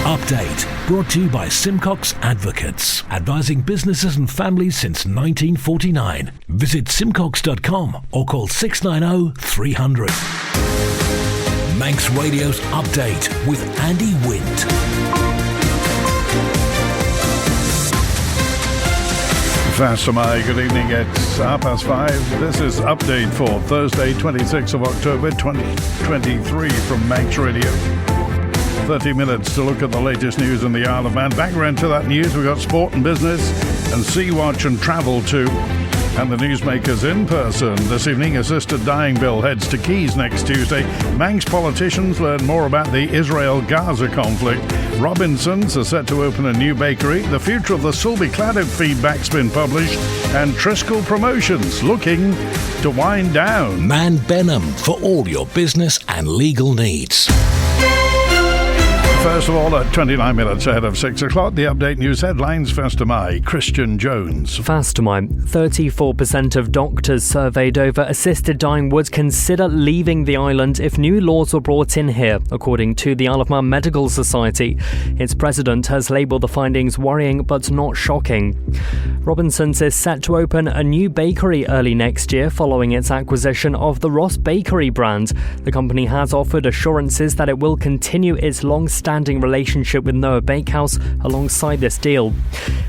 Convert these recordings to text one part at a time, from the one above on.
Update, brought to you by Simcox Advocates, advising businesses and families since 1949. Visit simcox.com or call 690 300. Manx Radio's Update with Andy Wint. Faster, my good evening. It's 5:30. This is Update for Thursday, 26th of October, 2023 from Manx Radio. 30 minutes to look at the latest news in the Isle of Man. Background to that news, we've got sport and business and Sea Watch and travel too. And the newsmakers in person. This evening, assisted dying bill heads to Keys next Tuesday. Manx politicians learn more about the Israel-Gaza conflict. Robinsons are set to open a new bakery. The future of the Sulby Claddagh feedback's been published. And Triskel Promotions looking to wind down. Man Benham for all your business and legal needs. First of all, at 29 minutes ahead of 6 o'clock, the Update News headlines. First to my Christian Jones. Fast to mine. 34% of doctors surveyed over assisted dying would consider leaving the island if new laws were brought in here, according to the Isle of Man Medical Society. Its president has labelled the findings worrying but not shocking. Robinsons is set to open a new bakery early next year following its acquisition of the Ross Bakery brand. The company has offered assurances that it will continue its long-standing relationship with Noah Bakehouse alongside this deal.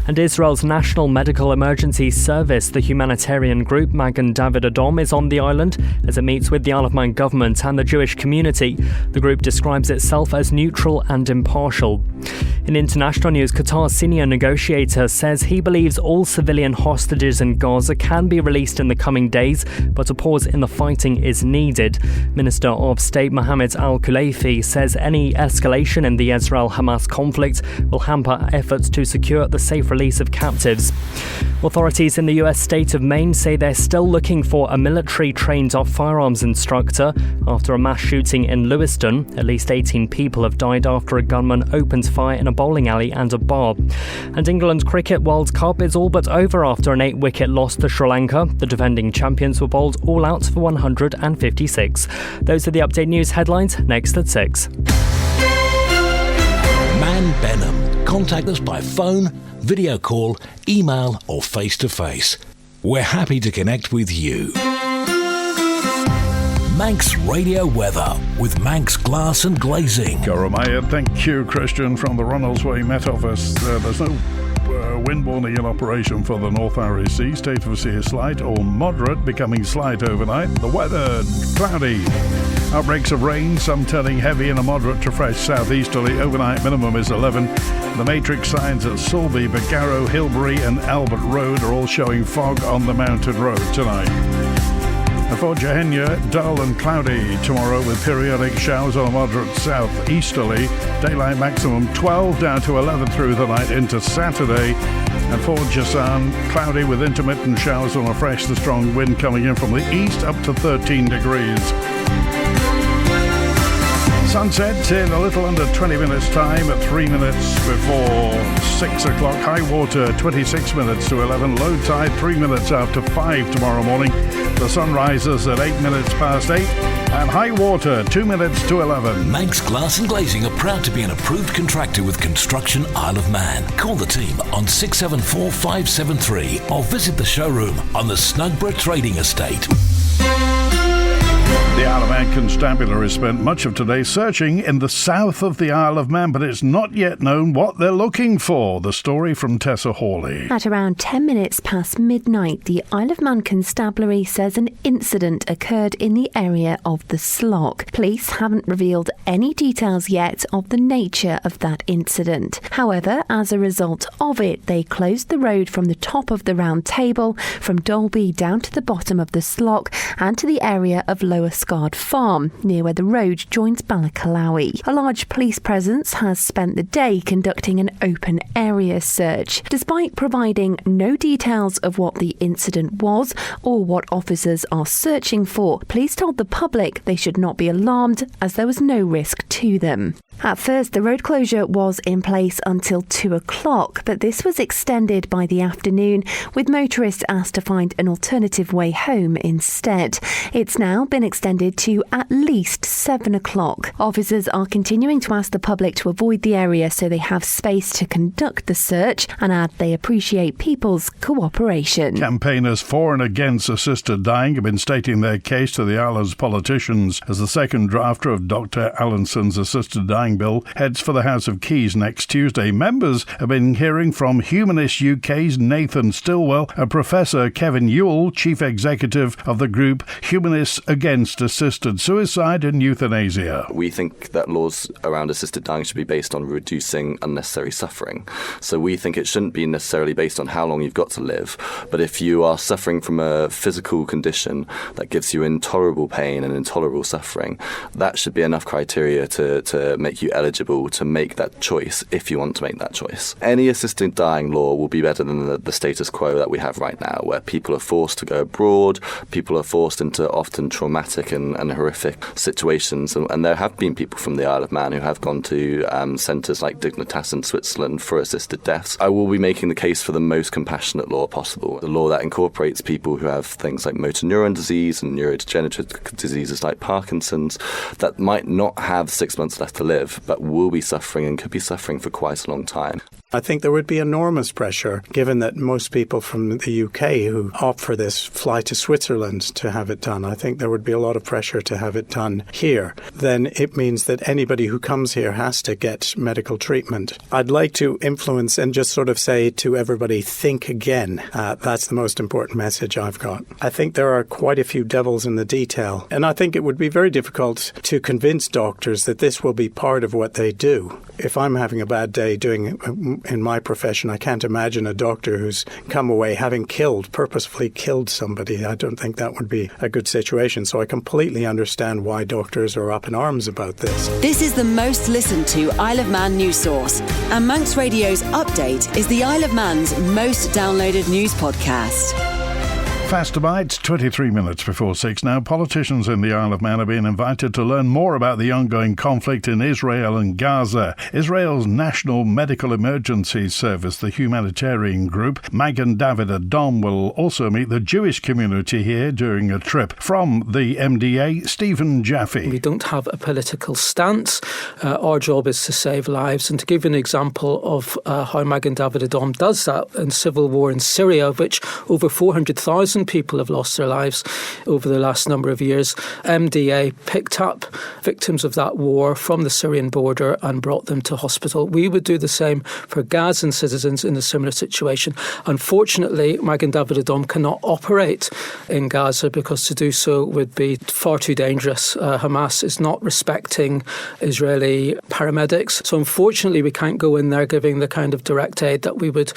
And Israel's National Medical Emergency Service, the humanitarian group Magen David Adom, is on the island as it meets with the Isle of Man government and the Jewish community. The group describes itself as neutral and impartial. In international news, Qatar's senior negotiator says he believes all civilian hostages in Gaza can be released in the coming days, but a pause in the fighting is needed. Minister of State Mohammed Al-Khulaifi says any escalation in the Israel-Hamas conflict will hamper efforts to secure the safe release of captives. Authorities in the US state of Maine say they're still looking for a military-trained firearms instructor after a mass shooting in Lewiston. At least 18 people have died after a gunman opened fire in a bowling alley and a bar. And England Cricket World Cup is all but over after an 8-wicket loss to Sri Lanka. The defending champions were bowled all out for 156. Those are the Update News headlines. Next at 6. Man Benham. Contact us by phone, video call, email or face-to-face. We're happy to connect with you. Manx Radio Weather with Manx Glass and Glazing. Goromaya, thank you, Christian, from the Ronaldsway Met Office. There's no wind warning in operation for the North Irish Sea. State of the sea is slight or moderate, becoming slight overnight. The weather, cloudy. Outbreaks of rain, some turning heavy and a moderate to fresh southeasterly. Overnight minimum is 11. The matrix signs at Sulby, Bargarrow, Hilbury and Albert Road are all showing fog on the mountain road tonight. And for Jehenya, dull and cloudy tomorrow with periodic showers on a moderate southeasterly. Daylight maximum 12 down to 11 through the night into Saturday. And for Jasan, cloudy with intermittent showers on a fresh to strong wind coming in from the east up to 13 degrees. Sunset in a little under 20 minutes time at 3 minutes before 6 o'clock. High water 26 minutes to 11. Low tide 3 minutes after 5 tomorrow morning. The sun rises at 8 minutes past 8. And high water 2 minutes to 11. Manx Glass and Glazing are proud to be an approved contractor with Construction Isle of Man. Call the team on 674 573 or visit the showroom on the Snugborough Trading Estate. The Isle of Man Constabulary spent much of today searching in the south of the Isle of Man, but it's not yet known what they're looking for. The story from Tessa Hawley. At around 10 minutes past midnight, the Isle of Man Constabulary says an incident occurred in the area of the Slock. Police haven't revealed any details yet of the nature of that incident. However, as a result of it, they closed the road from the top of the Round Table, from Dolby down to the bottom of the Slock and to the area of Lower Scard Farm, near where the road joins Ballacalawi. A large police presence has spent the day conducting an open area search. Despite providing no details of what the incident was or what officers are searching for, police told the public they should not be alarmed as there was no risk to them. At first, the road closure was in place until 2 o'clock, but this was extended by the afternoon, with motorists asked to find an alternative way home instead. It's now been extended to at least 7 o'clock. Officers are continuing to ask the public to avoid the area so they have space to conduct the search, and add they appreciate people's cooperation. Campaigners for and against assisted dying have been stating their case to the island's politicians as the second drafter of Dr. Allinson's assisted dying bill heads for the House of Keys next Tuesday. Members have been hearing from Humanist UK's Nathan Stillwell and Professor Kevin Ewell, Chief Executive of the group Humanists Against Assisted Suicide and Euthanasia. We think that laws around assisted dying should be based on reducing unnecessary suffering. So we think it shouldn't be necessarily based on how long you've got to live, but if you are suffering from a physical condition that gives you intolerable pain and intolerable suffering, that should be enough criteria to make you eligible to make that choice if you want to make that choice. Any assisted dying law will be better than the status quo that we have right now, where people are forced to go abroad, people are forced into often traumatic and horrific situations, and there have been people from the Isle of Man who have gone to centres like Dignitas in Switzerland for assisted deaths. I will be making the case for the most compassionate law possible, the law that incorporates people who have things like motor neuron disease and neurodegenerative diseases like Parkinson's that might not have 6 months left to live, but will be suffering and could be suffering for quite a long time. I think there would be enormous pressure, given that most people from the UK who opt for this fly to Switzerland to have it done. I think there would be a lot of pressure to have it done here. Then it means that anybody who comes here has to get medical treatment. I'd like to influence and just sort of say to everybody, think again. That's the most important message I've got. I think there are quite a few devils in the detail, and I think it would be very difficult to convince doctors that this will be part of what they do. If I'm having a bad day doing in my profession, I can't imagine a doctor who's come away having purposefully killed somebody. I don't think that would be a good situation. So I completely understand why doctors are up in arms about this. This is the most listened to Isle of Man news source. And Manx Radio's Update is the Isle of Man's most downloaded news podcast. Faster bites, 23 minutes before 6 now. Politicians in the Isle of Man are being invited to learn more about the ongoing conflict in Israel and Gaza. Israel's National Medical Emergencies Service, the humanitarian group, Magen David Adom, will also meet the Jewish community here during a trip. From the MDA, Stephen Jaffe. We don't have a political stance. Our job is to save lives. And to give you an example of how Magen David Adom does that in civil war in Syria, which over 400,000 people have lost their lives over the last number of years. MDA picked up victims of that war from the Syrian border and brought them to hospital. We would do the same for Gazan citizens in a similar situation. Unfortunately, Magen David Adom cannot operate in Gaza because to do so would be far too dangerous. Hamas is not respecting Israeli paramedics. So unfortunately, we can't go in there giving the kind of direct aid that we would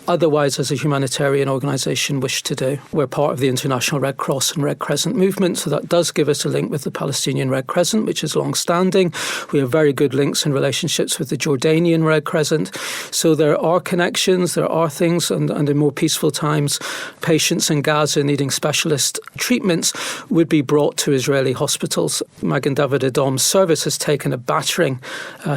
otherwise as a humanitarian organisation wish to do. We're part of the International Red Cross and Red Crescent movement, so that does give us a link with the Palestinian Red Crescent, which is long-standing. We have very good links and relationships with the Jordanian Red Crescent. So there are connections, there are things, and in more peaceful times, patients in Gaza needing specialist treatments would be brought to Israeli hospitals. Magen David Adom's service has taken a battering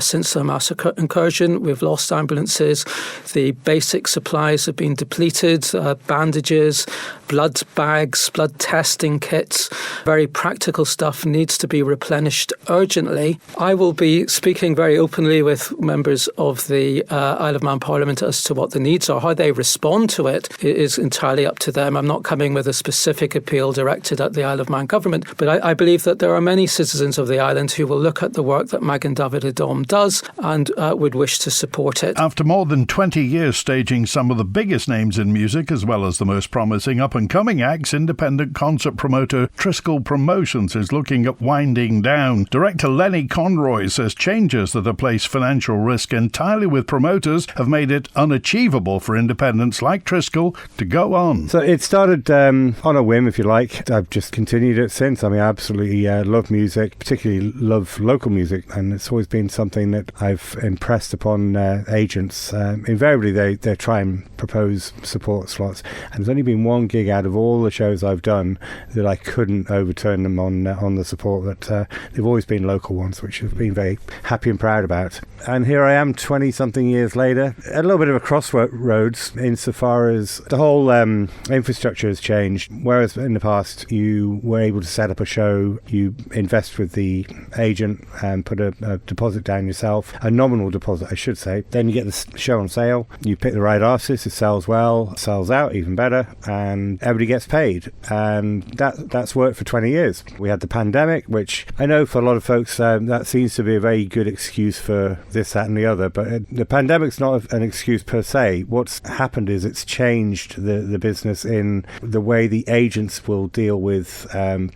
since the Hamas incursion. We've lost ambulances. The basic supplies have been depleted, bandages, blood bags, blood testing kits. Very practical stuff needs to be replenished urgently. I will be speaking very openly with members of the Isle of Man Parliament as to what the needs are. How they respond to it is entirely up to them. I'm not coming with a specific appeal directed at the Isle of Man government, but I believe that there are many citizens of the island who will look at the work that Magen David Adom does and would wish to support it. After more than 20 years staging some of the biggest names in music as well as the most promising up-and-coming acts, independent concert promoter Triskel Promotions is looking at winding down. Director Lenny Conroy says changes that have placed financial risk entirely with promoters have made it unachievable for independents like Triskel to go on. So it started on a whim, if you like. I've just continued it since. I mean, I absolutely love music, particularly love local music, and it's always been something that I've impressed upon agents. Invariably, they try and propose support slots, and there's only been one gig out of all the shows I've done that I couldn't overturn them on the support. But they've always been local ones, which I've been very happy and proud about. And here I am 20-something years later, at a little bit of a crossroads insofar as the whole infrastructure has changed. Whereas in the past you were able to set up a show, you invest with the agent and put a deposit down yourself, a nominal deposit I should say, then you get the show on sale, you pick the right artist, it sells well, sells out even better, and everybody gets paid. And that's worked for 20 years. We had the pandemic, which I know for a lot of folks that seems to be a very good excuse for this, that and the other, but the pandemic's not an excuse per se. What's happened is it's changed the business in the way the agents will deal with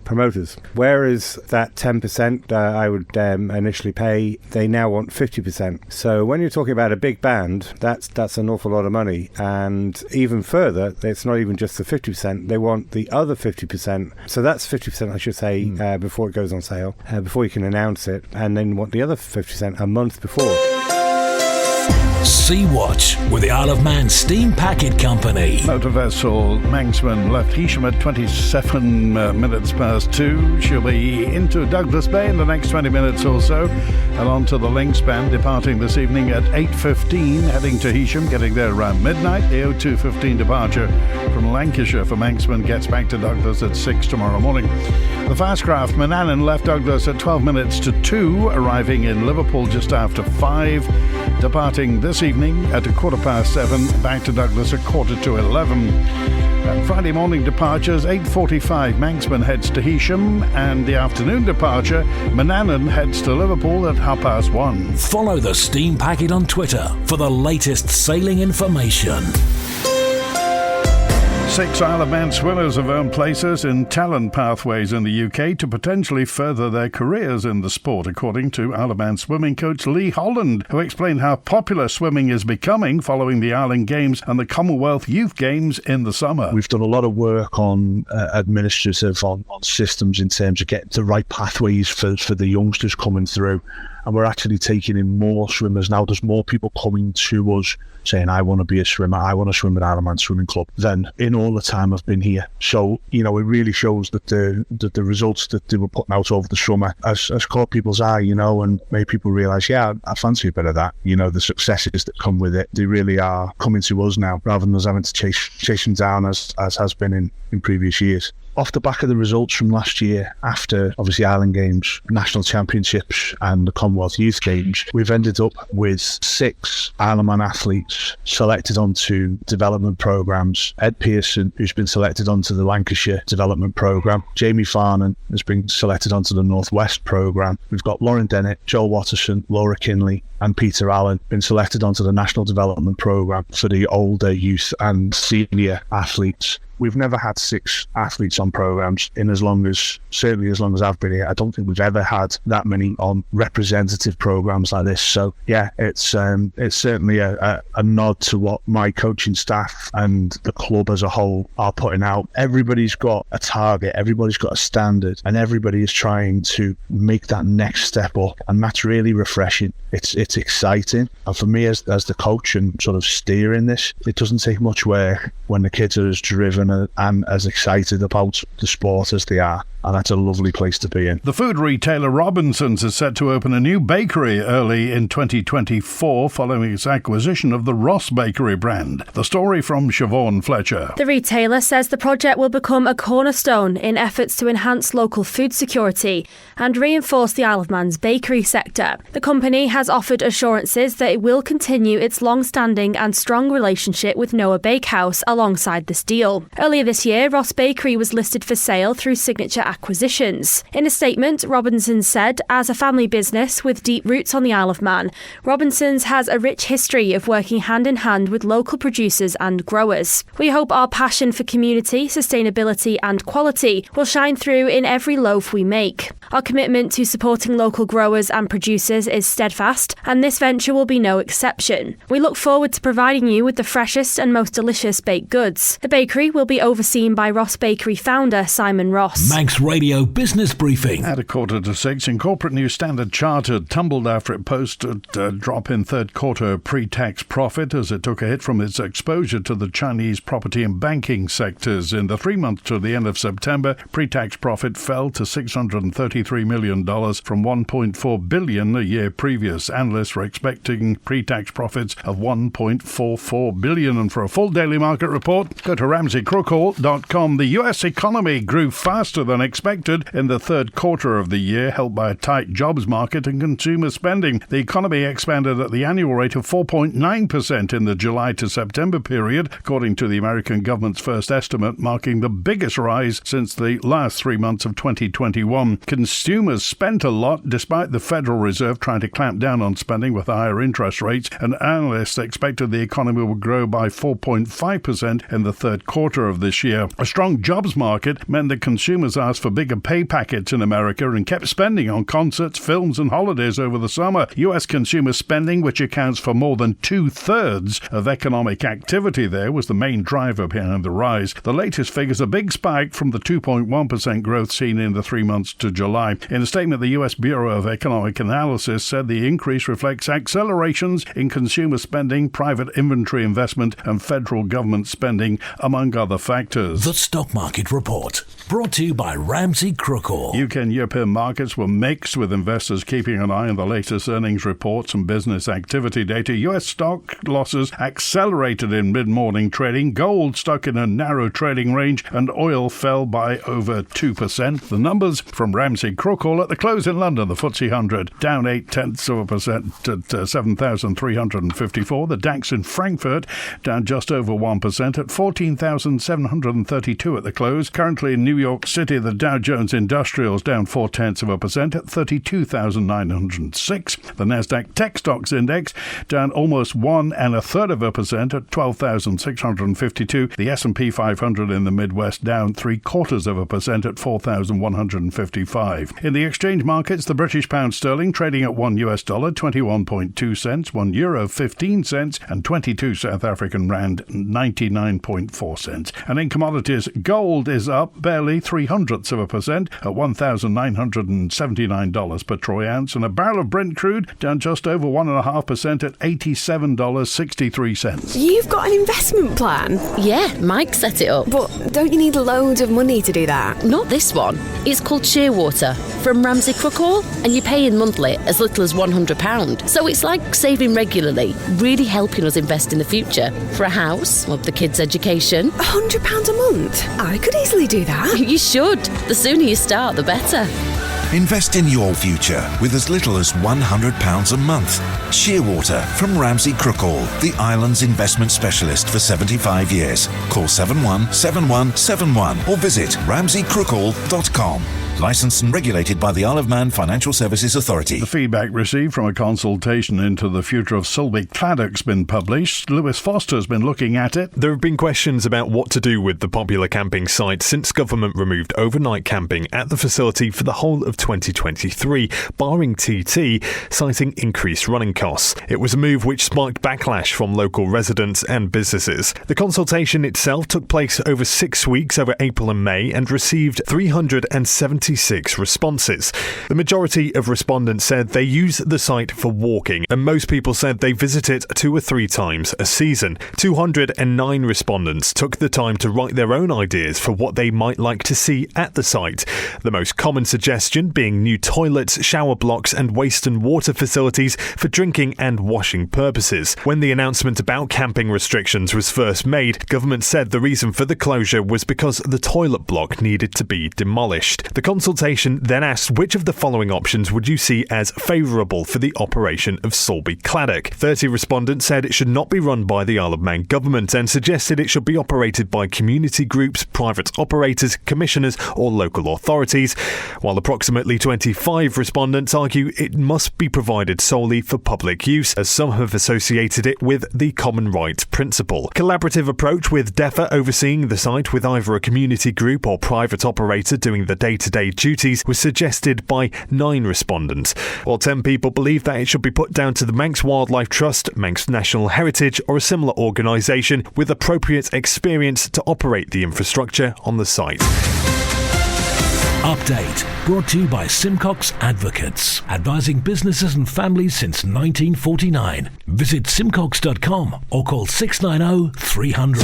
promoters. Whereas that 10% I would initially pay, they now want 50%. So when you're talking about a big band, that's an awful lot of money. And even further, it's not even just the 50%, they want the other 50%. So that's 50%, I should say, before it goes on sale, before you can announce it, and then want the other 50% a month before. Sea Watch with the Isle of Man Steam Packet Company. Motor vessel Manxman left Heysham at 27 minutes past 2. She'll be into Douglas Bay in the next 20 minutes or so, and on to the Linkspan, departing this evening at 8:15, heading to Heysham, getting there around midnight. The 02:15 departure from Lancashire for Manxman gets back to Douglas at 6 tomorrow morning. The fastcraft Manannan left Douglas at 12 minutes to 2, arriving in Liverpool just after 5, departing this evening at 7:15, back to Douglas at 11:15. Friday morning departures, 8:45, Manxman heads to Heysham, and the afternoon departure, Manannan heads to Liverpool at 1:30. Follow the Steam Packet on Twitter for the latest sailing information. 6 Isle of Man swimmers have earned places in talent pathways in the UK to potentially further their careers in the sport, according to Isle of Man swimming coach Lee Holland, who explained how popular swimming is becoming following the Island Games and the Commonwealth Youth Games in the summer. We've done a lot of work on administrative, on systems in terms of getting the right pathways for the youngsters coming through. And we're actually taking in more swimmers now. There's more people coming to us saying, I want to be a swimmer, I want to swim at Isle of Man Swimming Club, than in all the time I've been here. So, it really shows that the results that they were putting out over the summer has caught people's eye, and made people realise, I fancy a bit of that. The successes that come with it, they really are coming to us now, rather than us having to chase them down as has been in previous years. Off the back of the results from last year, after obviously Island Games, National Championships and the Commonwealth Youth Games, we've ended up with 6 Isle of Man athletes selected onto development programmes. Ed Pearson, who's been selected onto the Lancashire development programme. Jamie Farnan has been selected onto the North West programme. We've got Lauren Dennett, Joel Watterson, Laura Kinley and Peter Allen been selected onto the National Development Programme for the older youth and senior athletes. We've never had 6 athletes on programmes in certainly as long as I've been here. I don't think we've ever had that many on representative programmes like this. So it's certainly a nod to what my coaching staff and the club as a whole are putting out. Everybody's got a target, everybody's got a standard, and everybody is trying to make that next step up, and that's really refreshing. It's exciting, and for me as the coach and sort of steering this, it doesn't take much work when the kids are as driven and as excited about the sport as they are. And that's a lovely place to be in. The food retailer Robinson's is set to open a new bakery early in 2024 following its acquisition of the Ross Bakery brand. The story from Siobhan Fletcher. The retailer says the project will become a cornerstone in efforts to enhance local food security and reinforce the Isle of Man's bakery sector. The company has offered assurances that it will continue its long-standing and strong relationship with Noah Bakehouse alongside this deal. Earlier this year, Ross Bakery was listed for sale through Signature Acquisitions. In a statement, Robinsons said, as a family business with deep roots on the Isle of Man, Robinsons has a rich history of working hand in hand with local producers and growers. We hope our passion for community, sustainability and quality will shine through in every loaf we make. Our commitment to supporting local growers and producers is steadfast, and this venture will be no exception. We look forward to providing you with the freshest and most delicious baked goods. The bakery will be overseen by Ross Bakery founder Simon Ross. Manx Manx Radio Business Briefing. At 5:45, in Corporate News, Standard Chartered tumbled after it posted a drop in third quarter pre-tax profit as it took a hit from its exposure to the Chinese property and banking sectors. In the 3 months to the end of September, pre-tax profit fell to $633 million from $1.4 billion a year previous. Analysts were expecting pre-tax profits of $1.44 billion. And for a full daily market report, go to RamseyCrookall.com. The US economy grew faster than expected in the third quarter of the year, helped by a tight jobs market and consumer spending. The economy expanded at the annual rate of 4.9% in the July to September period, according to the American government's first estimate, marking the biggest rise since the last 3 months of 2021. Consumers spent a lot despite the Federal Reserve trying to clamp down on spending with higher interest rates, and analysts expected the economy would grow by 4.5% in the third quarter of this year. A strong jobs market meant that consumers asked for bigger pay packets in America and kept spending on concerts, films and holidays over the summer. US consumer spending, which accounts for more than 2/3 of economic activity there, was the main driver behind the rise. The latest figures a big spike from the 2.1% growth seen in the 3 months to July. In a statement, the US Bureau of Economic Analysis said the increase reflects accelerations in consumer spending, private inventory investment and federal government spending, among other factors. The Stock Market Report, brought to you by Ramsey Crookall. UK and European markets were mixed, with investors keeping an eye on the latest earnings reports and business activity data. US stock losses accelerated in mid-morning trading. Gold stuck in a narrow trading range and oil fell by over 2%. The numbers from Ramsey Crookall at the close in London. The FTSE 100 down 0.8% at 7,354. The DAX in Frankfurt down just over 1% at 14,732 at the close. Currently in New York City, the Dow Jones Industrials down 0.4% at 32,906. The Nasdaq Tech Stocks Index down almost 1.33% at 12,652. The S&P 500 in the Midwest down 0.75% at 4,155. In the exchange markets, the British pound sterling trading at $1 21.2 cents, €1 15 cents, and 22 South African rand 99.4 cents. And in commodities, gold is up barely 0.03% at $1,979 per troy ounce, and a barrel of Brent crude down just over 1.5% at $87.63. You've got an investment plan? Yeah, Mike set it up. But don't you need loads of money to do that? Not this one. It's called Shearwater from Ramsey Crookall, and you pay in monthly as little as £100. So it's like saving regularly, really helping us invest in the future for a house or the kids' education. £100 a month? I could easily do that. You should. The sooner you start, the better. Invest in your future with as little as £100 a month. Shearwater from Ramsey Crookall, the island's investment specialist for 75 years. Call 717171 or visit ramseycrookall.com. Licensed and regulated by the Isle of Man Financial Services Authority. The feedback received from a consultation into the future of Sulby Claddagh has been published. Lewis Foster's been looking at it. There have been questions about what to do with the popular camping site since government removed overnight camping at the facility for the whole of 2023, barring TT, citing increased running costs. It was a move which sparked backlash from local residents and businesses. The consultation itself took place over 6 weeks over April and May and received 376 responses. The majority of respondents said they use the site for walking, and most people said they visit it 2 or 3 times a season. 209 respondents took the time to write their own ideas for what they might like to see at the site. The most common suggestion being new toilets, shower blocks and waste and water facilities for drinking and washing purposes. When the announcement about camping restrictions was first made, government said the reason for the closure was because the toilet block needed to be demolished. The consultation then asked which of the following options would you see as favourable for the operation of Sulby Claddagh. 30 respondents said it should not be run by the Isle of Man government and suggested it should be operated by community groups, private operators, commissioners or local authorities, while approximately 25 respondents argue it must be provided solely for public use, as some have associated it with the common right principle. Collaborative approach with DEFA overseeing the site with either a community group or private operator doing the day-to-day duties was suggested by 9 respondents, while 10 people believe that it should be put down to the Manx Wildlife Trust, Manx National Heritage or a similar organisation with appropriate experience to operate the infrastructure on the site. Update, brought to you by Simcox Advocates, advising businesses and families since 1949. Visit simcox.com or call 690 300.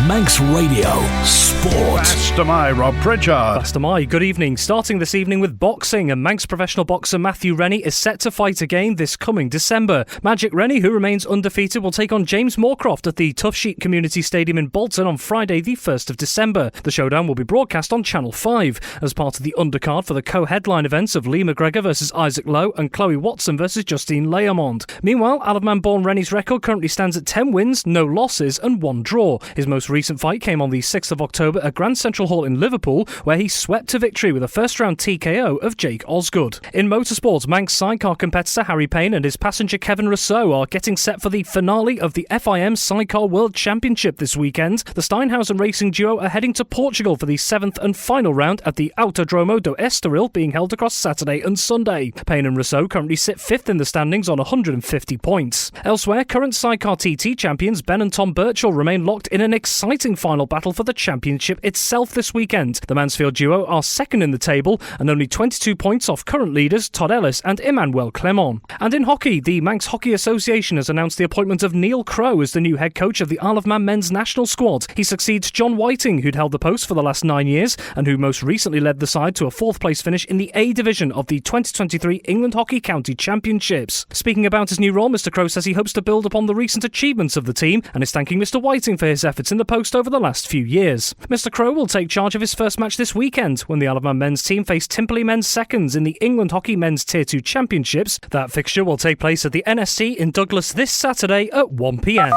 Manx Radio Sport. Fast am I, Rob Pritchard. Fast am I. Good evening. Starting this evening with boxing, and Manx professional boxer Matthew Rennie is set to fight again this coming December. Magic Rennie, who remains undefeated, will take on James Moorcroft at the Tough Sheet Community Stadium in Bolton on Friday the 1st of December. The showdown will be broadcast on Channel 5 as part of the undercard for the co-headline events of Lee McGregor versus Isaac Lowe and Chloe Watson versus Justine Learmond. Meanwhile, Isle of Man-born Rennie's record currently stands at 10 wins, no losses and 1 draw. His most recent fight came on the 6th of October at Grand Central Hall in Liverpool, where he swept to victory with a first-round TKO of Jake Osgood. In motorsports, Manx sidecar competitor Harry Payne and his passenger Kevin Rousseau are getting set for the finale of the FIM Sidecar World Championship this weekend. The Steinhausen racing duo are heading to Portugal for the 7th and final round at the Autodromo do Estoril, being held across Saturday and Sunday. Payne and Rousseau currently sit 5th in the standings on 150 points. Elsewhere, current sidecar TT champions Ben and Tom Birchall remain locked in an exciting final battle for the championship itself this weekend. The Mansfield duo are second in the table and only 22 points off current leaders Todd Ellis and Emmanuel Clement. And in hockey, the Manx Hockey Association has announced the appointment of Neil Crowe as the new head coach of the Isle of Man men's national squad. He succeeds John Whiting, who'd held the post for the last 9 years and who most recently led the side to a 4th place finish in the A division of the 2023 England Hockey County Championships. Speaking about his new role, Mr. Crowe says he hopes to build upon the recent achievements of the team and is thanking Mr. Whiting for his efforts in the post over the last few years. Mr. Crowe will take charge of his first match this weekend when the Isle of Man men's team face Timperley men's seconds in the England Hockey Men's Tier 2 Championships. That fixture will take place at the NSC in Douglas this Saturday at 1 p.m.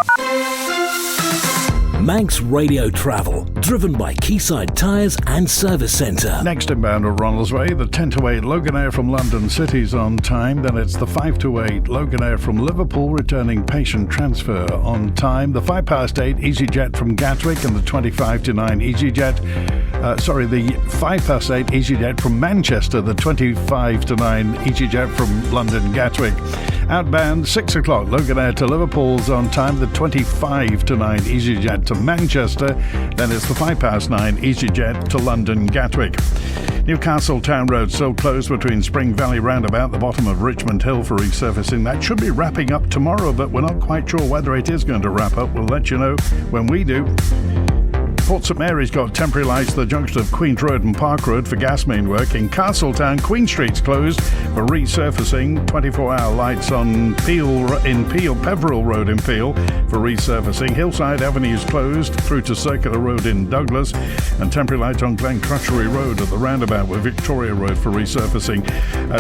Manx Radio Travel, driven by Quayside Tyres and Service Centre. Next inbound at Ronaldsway, the 10 to 8 Loganair from London City's on time. Then it's the 5 to 8 Loganair from Liverpool returning patient transfer on time. The 5 past 8 EasyJet from Gatwick and the 25 to 9 EasyJet. The 5 past 8 EasyJet from Manchester, the 25 to 9 EasyJet from London Gatwick. Outbound 6 o'clock Loganair to Liverpool's on time, the 25 to 9 EasyJet to Manchester. Then it's the 5 past 9 EasyJet to London Gatwick. Newcastle Town Road still closed between Spring Valley Roundabout, the bottom of Richmond Hill for resurfacing. That should be wrapping up tomorrow, but we're not quite sure whether it is going to wrap up. We'll let you know when we do. Port St Mary's got temporary lights at the junction of Queen's Road and Park Road for gas main work. In Castletown, Queen Street's closed for resurfacing. 24-hour lights on Peveril Road in Peel for resurfacing. Hillside Avenue is closed through to Circular Road in Douglas. And temporary lights on Glen Crutchery Road at the roundabout with Victoria Road for resurfacing.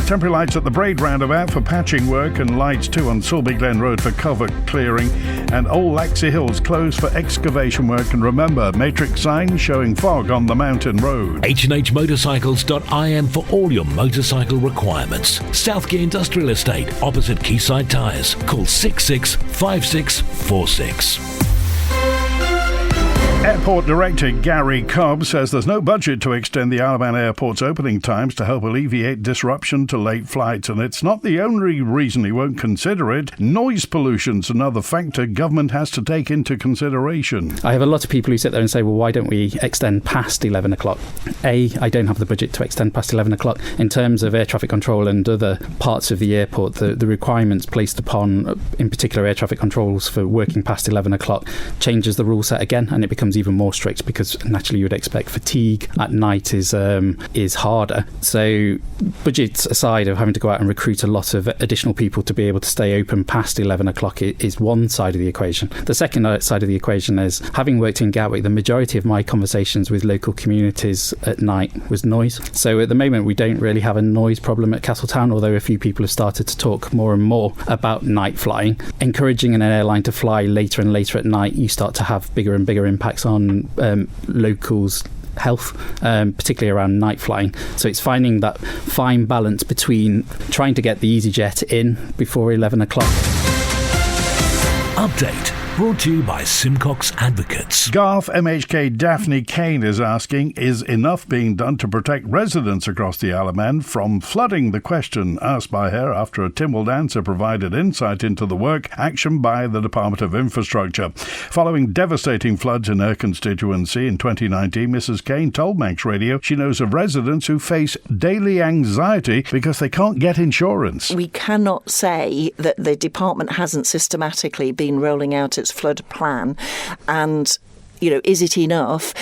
Temporary lights at the Braid roundabout for patching work, and lights too on Sulby Glen Road for cover clearing. And Old Laxey Hills closed for excavation work. And remember, matrix sign showing fog on the mountain road. H&H Motorcycles.im for all your motorcycle requirements. Southgate Industrial Estate, opposite Quayside Tyres. Call 665646. Airport Director Gary Cobb says there's no budget to extend the Isle of Man Airport's opening times to help alleviate disruption to late flights, and it's not the only reason he won't consider it. Noise pollution's another factor government has to take into consideration. I have a lot of people who sit there and say, well, why don't we extend past 11 o'clock? I don't have the budget to extend past 11 o'clock. In terms of air traffic control and other parts of the airport, the requirements placed upon, in particular, air traffic controls for working past 11 o'clock changes the rule set again, and it becomes even more strict because naturally you would expect fatigue at night is harder. So budgets aside of having to go out and recruit a lot of additional people to be able to stay open past 11 o'clock is one side of the equation. The second side of the equation is, having worked in Gatwick, the majority of my conversations with local communities at night was noise. So at the moment we don't really have a noise problem at Castletown, although a few people have started to talk more and more about night flying. Encouraging an airline to fly later and later at night, you start to have bigger and bigger impacts on locals' health, particularly around night flying. So it's finding that fine balance between trying to get the EasyJet in before 11 o'clock. Update, Brought to you by Simcox Advocates. Garth MHK Daphne Kane is asking, is enough being done to protect residents across the Isle of Man from flooding? The question asked by her after a Tynwald answer provided insight into the work action by the Department of Infrastructure. Following devastating floods in her constituency in 2019, Mrs Kane told Manx Radio she knows of residents who face daily anxiety because they can't get insurance. We cannot say that the department hasn't systematically been rolling out its flood plan, and is it enough?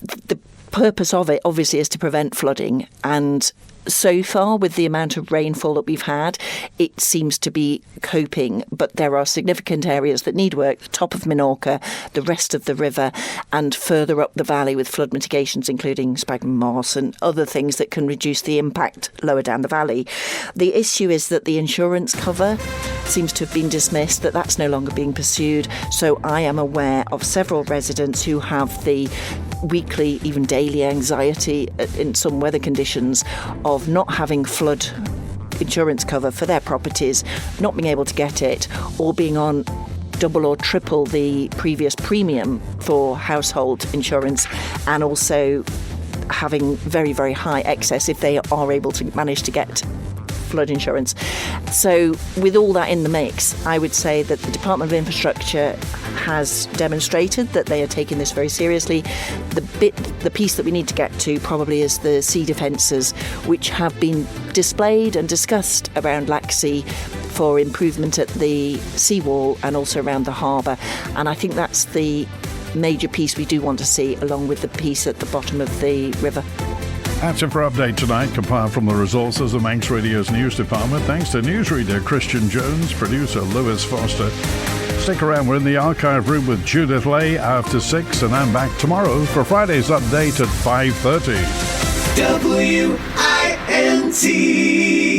The purpose of it obviously is to prevent flooding, and so far with the amount of rainfall that we've had, it seems to be coping, but there are significant areas that need work: the top of Minorca, the rest of the river, and further up the valley with flood mitigations including sphagnum moss and other things that can reduce the impact lower down the valley. The issue is that the insurance cover seems to have been dismissed, that's no longer being pursued. So I am aware of several residents who have the weekly, even daily anxiety in some weather conditions of not having flood insurance cover for their properties, not being able to get it, or being on double or triple the previous premium for household insurance, and also having very, very high excess if they are able to manage to get flood insurance. So with all that in the mix, I would say that the Department of Infrastructure has demonstrated that they are taking this very seriously. The piece that we need to get to probably is the sea defences, which have been displayed and discussed around Laxey for improvement at the seawall and also around the harbour. And I think that's the major piece we do want to see, along with the piece at the bottom of the river. That's it for Update tonight, compiled from the resources of Manx Radio's news department. Thanks to newsreader Christian Jones, producer Lewis Foster. Stick around, we're in the archive room with Judith Lay after 6, and I'm back tomorrow for Friday's update at 5:30. WINT